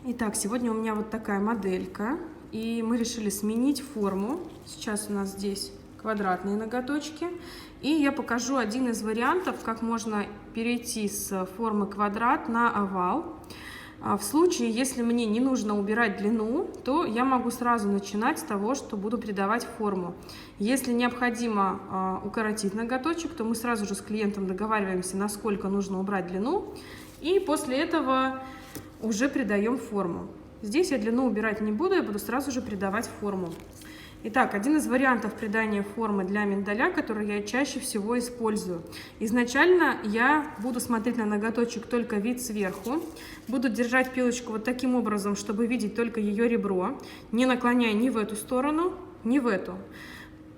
Итак, сегодня у меня вот такая моделька, и мы решили сменить форму. Сейчас у нас здесь квадратные ноготочки, и я покажу один из вариантов, как можно перейти с формы квадрат на овал. В случае, если мне не нужно убирать длину, то я могу сразу начинать с того, что буду придавать форму. Если необходимо укоротить ноготочек, то мы сразу же с клиентом договариваемся, насколько нужно убрать длину, и после этого уже придаем форму. Здесь я длину убирать не буду, я буду сразу же придавать форму. Итак, один из вариантов придания формы для миндаля, который я чаще всего использую. Изначально я буду смотреть на ноготочек только вид сверху. Буду держать пилочку вот таким образом, чтобы видеть только ее ребро, не наклоняя ни в эту сторону, ни в эту.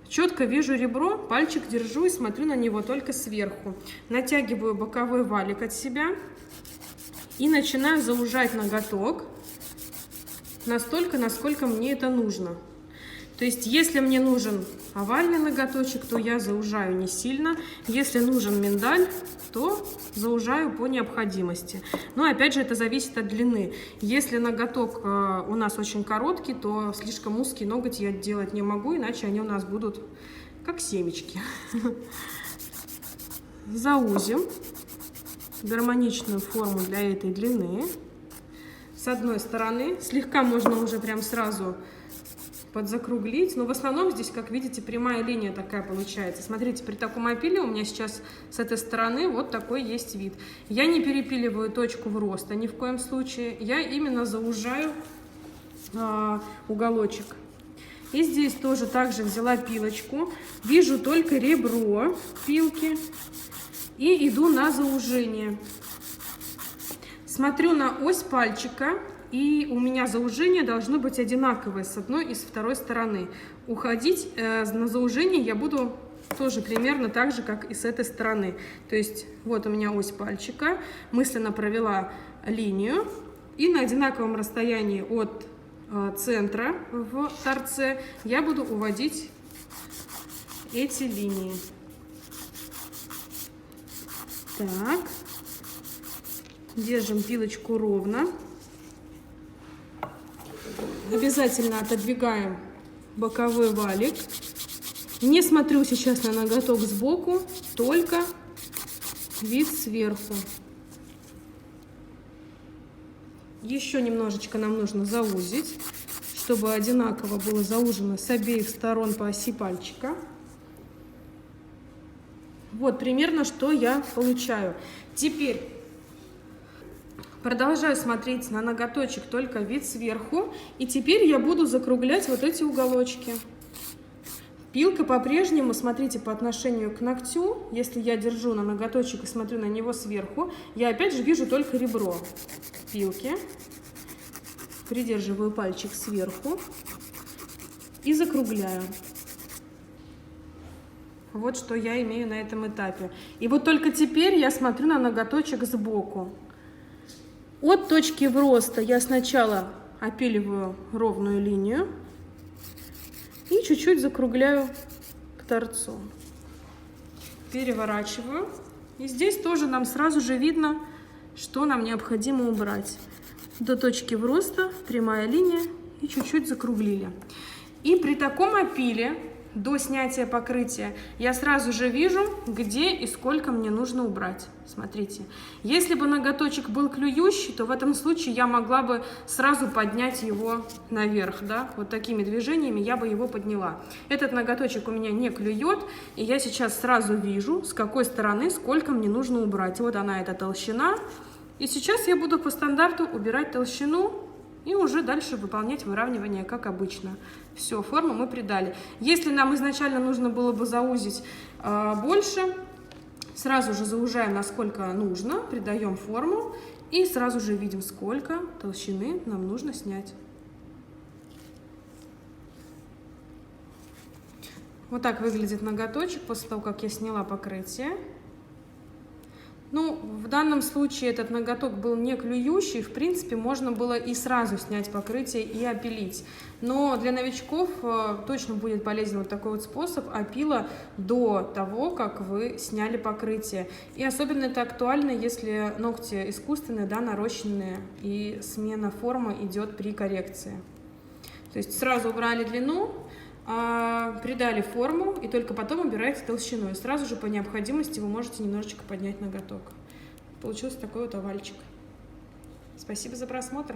Четко вижу ребро, пальчик держу и смотрю на него только сверху. Натягиваю боковой валик от себя и начинаю заужать ноготок настолько, насколько мне это нужно. То есть, если мне нужен овальный ноготочек, то я заужаю не сильно. Если нужен миндаль, то заужаю по необходимости. Но опять же, это зависит от длины. Если ноготок у нас очень короткий, то слишком узкий ноготь я делать не могу, иначе они у нас будут как семечки. Заузим гармоничную форму для этой длины. С одной стороны, слегка можно уже прям сразу подзакруглить, но в основном здесь, как видите, прямая линия такая получается. Смотрите, при таком опиле у меня сейчас с этой стороны вот такой есть вид. Я не перепиливаю точку в роста ни в коем случае, я именно заужаю уголочек. И здесь тоже также взяла пилочку, вижу только ребро пилки и иду на заужение. Смотрю на ось пальчика. И у меня заужение должно быть одинаковое с одной и с второй стороны. Уходить на заужение я буду тоже примерно так же, как и с этой стороны. То есть вот у меня ось пальчика, мысленно провела линию. И на одинаковом расстоянии от центра в торце я буду уводить эти линии. Так, держим пилочку ровно. Обязательно отодвигаем боковой валик. Не смотрю сейчас на ноготок сбоку, только вид сверху. Еще немножечко нам нужно заузить, чтобы одинаково было заужено с обеих сторон по оси пальчика. Вот примерно, что я получаю. Теперь продолжаю смотреть на ноготочек только вид сверху. И теперь я буду закруглять вот эти уголочки. Пилка по-прежнему, смотрите, по отношению к ногтю, если я держу на ноготочек и смотрю на него сверху, я опять же вижу только ребро пилки. Придерживаю пальчик сверху и закругляю. Вот что я имею на этом этапе. И вот только теперь я смотрю на ноготочек сбоку. От точки в роста я сначала опиливаю ровную линию и чуть-чуть закругляю к торцу. Переворачиваю. И здесь тоже нам сразу же видно, что нам необходимо убрать. До точки в роста прямая линия и чуть-чуть закруглили. И при таком опиле до снятия покрытия я сразу же вижу, где и сколько мне нужно убрать. Смотрите, если бы ноготочек был клюющий, то в этом случае я могла бы сразу поднять его наверх, да, вот такими движениями я бы его подняла. Этот ноготочек у меня не клюет, и я сейчас сразу вижу, с какой стороны сколько мне нужно убрать. Вот она, эта толщина, и сейчас я буду по стандарту убирать толщину и уже дальше выполнять выравнивание, как обычно. Все, форму мы придали. Если нам изначально нужно было бы заузить больше, сразу же заужаем, насколько нужно, придаем форму и сразу же видим, сколько толщины нам нужно снять. Вот так выглядит ноготочек после того, как я сняла покрытие. Ну, в данном случае этот ноготок был не клюющий, в принципе, можно было и сразу снять покрытие и опилить. Но для новичков точно будет полезен вот такой вот способ опила до того, как вы сняли покрытие. И особенно это актуально, если ногти искусственные, да, нарощенные, и смена формы идет при коррекции. То есть сразу убрали длину, придали форму и только потом убираете толщину. И сразу же по необходимости вы можете немножечко поднять ноготок. Получился такой вот овальчик. Спасибо за просмотр.